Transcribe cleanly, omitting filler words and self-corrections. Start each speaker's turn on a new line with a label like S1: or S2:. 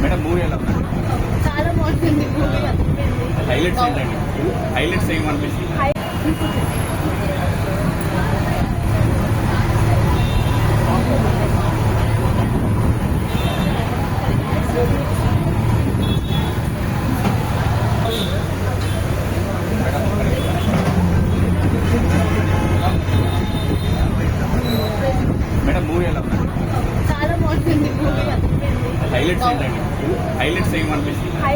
S1: Madam movie ఎలా
S2: చాలా బాగుంటుంది మూవీ.
S1: హైలైట్స్ ఏంటండి? హైలైట్స్ ఏమనిపిస్తుంది? మేడం మూవీ ఎలా
S2: చాలా బాగుంటుంది మూవీ.
S1: హైలైట్స్ ఏంటండి? హైలైట్స్ ఏమనిపిస్తుంది?